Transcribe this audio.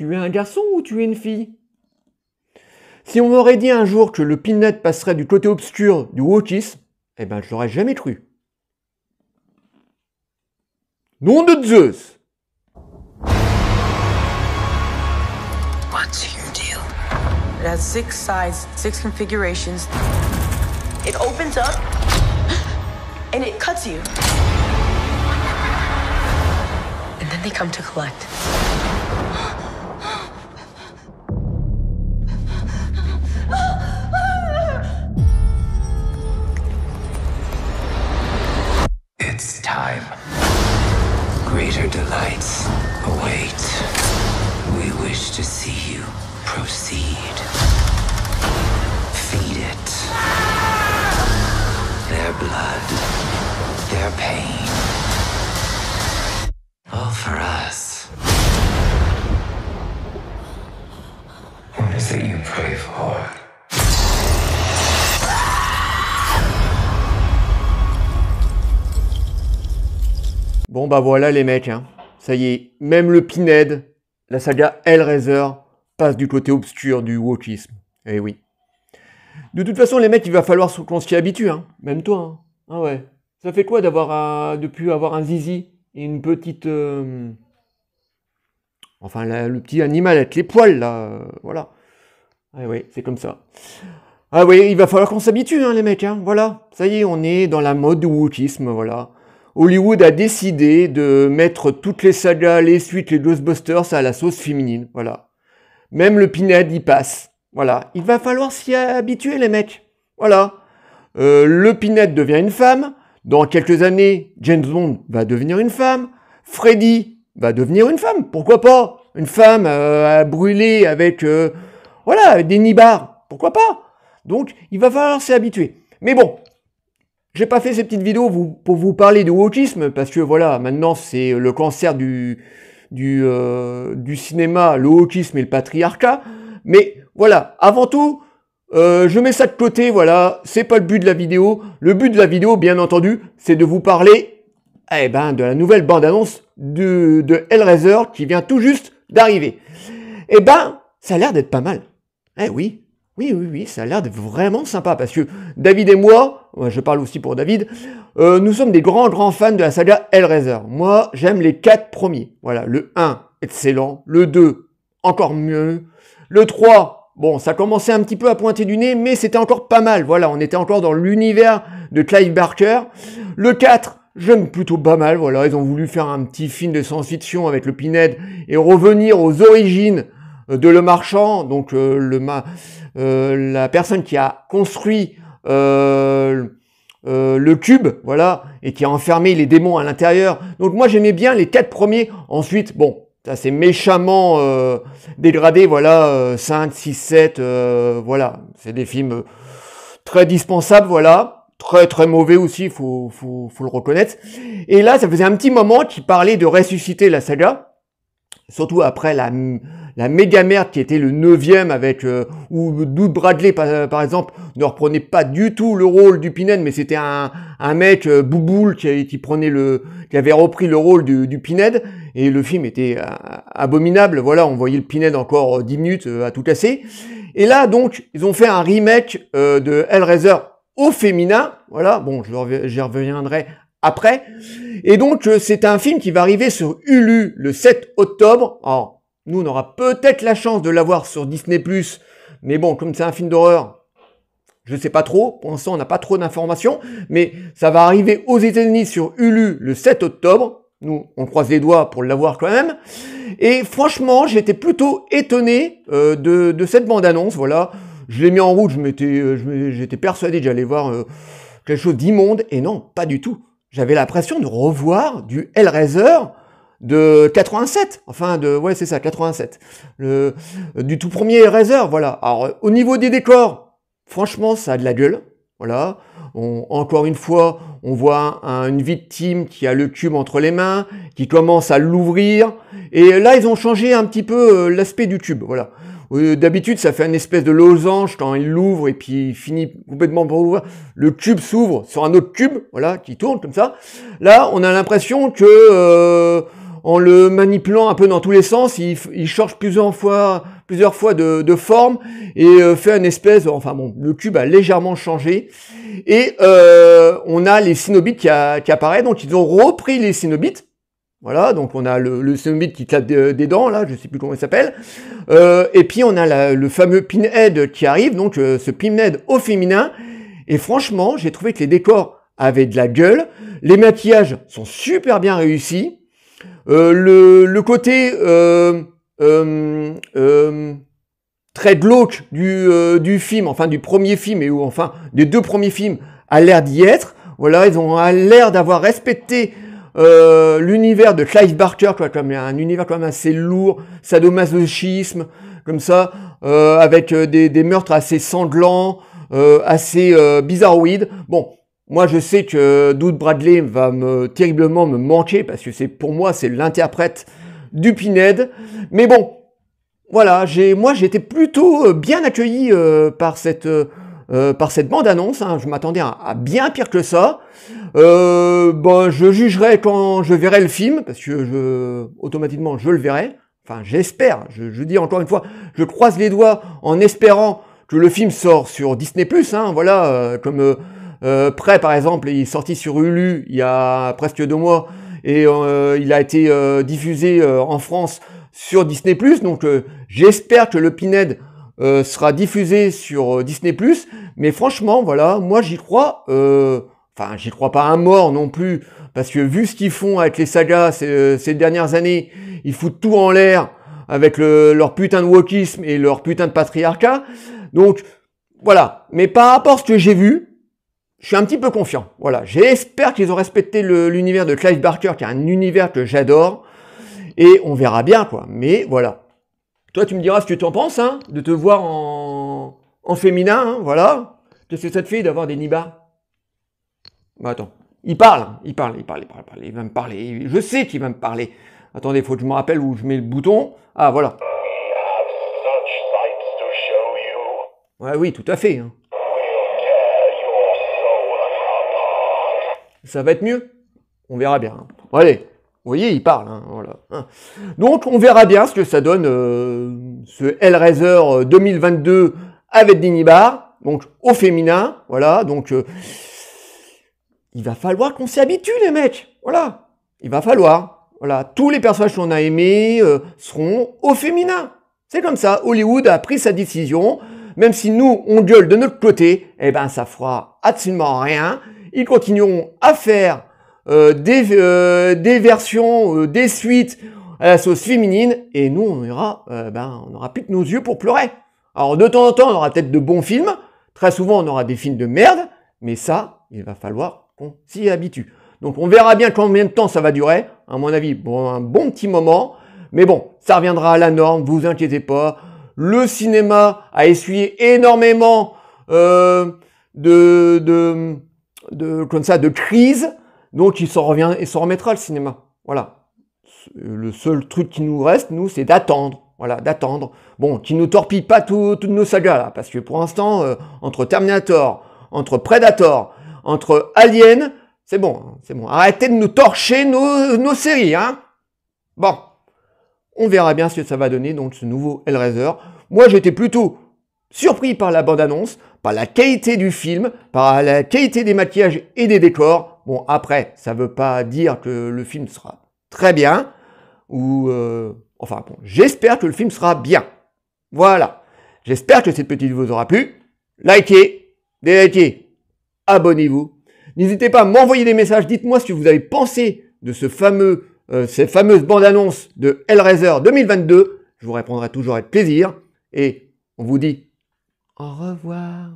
tu es un garçon ou tu es une fille? Si on m'aurait dit un jour que le Pinhead passerait du côté obscur du wokisme, eh ben je l'aurais jamais cru. Nom de Zeus! What's your deal? It has 6 sides, 6 configurations. It opens up and it cuts you. And then they come to collect. It's time. Greater delights await. We wish to see you proceed. Feed it. Their blood, their pain. All for us. What is it you pray for? Bon bah voilà les mecs, hein. Ça y est, même le Pinhead, la saga Hellraiser, passe du côté obscur du wokisme. Eh oui. De toute façon les mecs, il va falloir qu'on s'y habitue, hein. Même toi, hein. Ah ouais. Ça fait quoi de plus avoir un zizi et une petite... Enfin le petit animal avec les poils là, voilà. Ah oui, c'est comme ça. Ah oui, il va falloir qu'on s'habitue, hein les mecs, hein. Voilà. Ça y est, on est dans la mode du wokisme, voilà. Hollywood a décidé de mettre toutes les sagas, les suites, les Ghostbusters à la sauce féminine, voilà. Même le Pinhead y passe, voilà. Il va falloir s'y habituer les mecs, voilà. Le Pinhead devient une femme, dans quelques années, James Bond va devenir une femme, Freddy va devenir une femme, pourquoi pas? Une femme à brûler avec, voilà, avec des nibards, pourquoi pas? Donc, il va falloir s'y habituer. Mais bon, j'ai pas fait ces petites vidéos pour vous parler de wokisme, parce que voilà, maintenant c'est le cancer du cinéma, le wokisme et le patriarcat. Mais voilà, avant tout, je mets ça de côté, voilà, c'est pas le but de la vidéo. Le but de la vidéo, bien entendu, c'est de vous parler eh ben, de la nouvelle bande-annonce de Hellraiser qui vient tout juste d'arriver. Eh ben, ça a l'air d'être pas mal. Eh oui. Oui, ça a l'air d'être vraiment sympa, parce que David et moi, je parle aussi pour David, nous sommes des grands fans de la saga Hellraiser. Moi, j'aime les 4 premiers. Voilà, le 1, excellent. Le 2, encore mieux. Le 3, bon, ça commençait un petit peu à pointer du nez, mais c'était encore pas mal. Voilà, on était encore dans l'univers de Clive Barker. Le 4, j'aime plutôt pas mal. Voilà, ils ont voulu faire un petit film de science-fiction avec le Pinhead et revenir aux origines de Le Marchand, donc la personne qui a construit le cube, voilà, et qui a enfermé les démons à l'intérieur. Donc moi j'aimais bien les 4 premiers. Ensuite, bon, ça c'est méchamment dégradé, voilà, 5, 6, 7, voilà, c'est des films très dispensables, voilà, très mauvais aussi, faut le reconnaître. Et là, ça faisait un petit moment qu'il parlait de ressusciter la saga, surtout après la méga merde qui était le 9e avec où Doug Bradley par exemple ne reprenait pas du tout le rôle du Pinhead, mais c'était un mec bouboule qui avait repris le rôle du Pinhead, et le film était abominable. Voilà, on voyait le Pinhead encore 10 minutes à tout casser. Et là donc ils ont fait un remake de Hellraiser au féminin. Voilà, bon, j'y reviendrai après. Et donc c'est un film qui va arriver sur Hulu le 7 octobre. Alors, nous, on aura peut-être la chance de l'avoir sur Disney+, mais bon, comme c'est un film d'horreur, je sais pas trop. Pour l'instant, on n'a pas trop d'informations, mais ça va arriver aux États-Unis sur Hulu le 7 octobre. Nous, on croise les doigts pour l'avoir quand même. Et franchement, j'étais plutôt étonné de cette bande-annonce. Voilà, je l'ai mis en route, j'étais persuadé que j'allais voir quelque chose d'immonde, et non, pas du tout. J'avais l'impression de revoir du Hellraiser de 87, enfin ouais c'est ça, 87, du tout premier Hellraiser, voilà. Alors au niveau des décors, franchement ça a de la gueule, voilà. Encore une fois, on voit une victime qui a le cube entre les mains, qui commence à l'ouvrir, et là ils ont changé un petit peu l'aspect du cube, voilà. D'habitude ça fait une espèce de losange quand il l'ouvre et puis il finit complètement par ouvrir, le cube s'ouvre sur un autre cube, voilà, qui tourne comme ça. Là on a l'impression que en le manipulant un peu dans tous les sens, il change plusieurs fois de forme et fait une espèce, enfin bon, le cube a légèrement changé et on a les Cénobites qui apparaissent, donc ils ont repris les Cénobites. Voilà, donc on a le Cénobite qui claque des dents, là, je sais plus comment il s'appelle. Et puis on a le fameux Pinhead qui arrive, donc ce Pinhead au féminin. Et franchement, j'ai trouvé que les décors avaient de la gueule. Les maquillages sont super bien réussis. Le côté très glauque du film, enfin du premier film, ou enfin des deux premiers films, a l'air d'y être. Voilà, ils ont l'air d'avoir respecté l'univers de Clive Barker, quoi, comme un univers quand même assez lourd, sadomasochisme, comme ça, avec des meurtres assez sanglants, assez bizarroïdes. Bon, moi je sais que Doug Bradley va terriblement me manquer, parce que pour moi c'est l'interprète du Pinhead. Mais bon, voilà, moi j'ai été plutôt bien accueilli par cette bande-annonce, hein. Je m'attendais à bien pire que ça. Bon, je jugerai quand je verrai le film, parce que automatiquement je le verrai. Enfin, j'espère, je dis encore une fois, je croise les doigts en espérant que le film sort sur Disney+, hein, voilà, comme Prêt par exemple, il est sorti sur Hulu il y a presque 2 mois, et il a été diffusé en France sur Disney+, donc j'espère que le Pinhead sera diffusé sur Disney+, mais franchement, voilà, moi j'y crois, enfin j'y crois pas à mort non plus, parce que vu ce qu'ils font avec les sagas ces dernières années, ils foutent tout en l'air avec leur putain de wokisme et leur putain de patriarcat, donc voilà, mais par rapport à ce que j'ai vu, je suis un petit peu confiant, voilà, j'espère qu'ils ont respecté l'univers de Clive Barker, qui est un univers que j'adore, et on verra bien quoi, mais voilà. Toi, tu me diras ce que tu en penses, hein, de te voir en féminin, hein, voilà. Qu'est-ce que ça te fait d'avoir des nibards? Bah attends, il parle, il va me parler, je sais qu'il va me parler. Attendez, faut que je me rappelle où je mets le bouton. Ah, voilà. Ouais, oui, tout à fait. Hein. Ça va être mieux. On verra bien. Hein. Bon, allez. Vous voyez, il parle, hein, voilà. Donc, on verra bien ce que ça donne, ce Hellraiser 2022 avec Denis Barr, donc au féminin, voilà. Donc, il va falloir qu'on s'y habitue, les mecs, voilà. Il va falloir, voilà. Tous les personnages qu'on a aimés seront au féminin. C'est comme ça. Hollywood a pris sa décision. Même si nous, on gueule de notre côté, eh ben, ça fera absolument rien. Ils continueront à faire des versions, des suites à la sauce féminine, et nous on aura plus que nos yeux pour pleurer. Alors de temps en temps on aura peut-être de bons films, très souvent on aura des films de merde, mais ça il va falloir qu'on s'y habitue. Donc on verra bien combien de temps ça va durer, à mon avis bon, un bon petit moment, mais bon ça reviendra à la norme, vous inquiétez pas. Le cinéma a essuyé énormément de crise. Donc il s'en remettra le cinéma. Voilà. Le seul truc qui nous reste, nous, c'est d'attendre. Voilà, d'attendre. Bon, qui nous torpille pas toutes nos sagas là, parce que pour l'instant, entre Terminator, entre Predator, entre Alien, c'est bon, c'est bon. Arrêtez de nous torcher nos séries, hein. Bon, on verra bien ce que ça va donner, donc ce nouveau Hellraiser. Moi, j'étais plutôt surpris par la bande-annonce, par la qualité du film, par la qualité des maquillages et des décors. Bon, après, ça veut pas dire que le film sera très bien, ou... enfin, bon, j'espère que le film sera bien. Voilà. J'espère que cette petite vidéo vous aura plu. Likez, délikez, abonnez-vous. N'hésitez pas à m'envoyer des messages. Dites-moi ce que vous avez pensé de cette fameuse bande-annonce de Hellraiser 2022. Je vous répondrai toujours avec plaisir. Et on vous dit au revoir.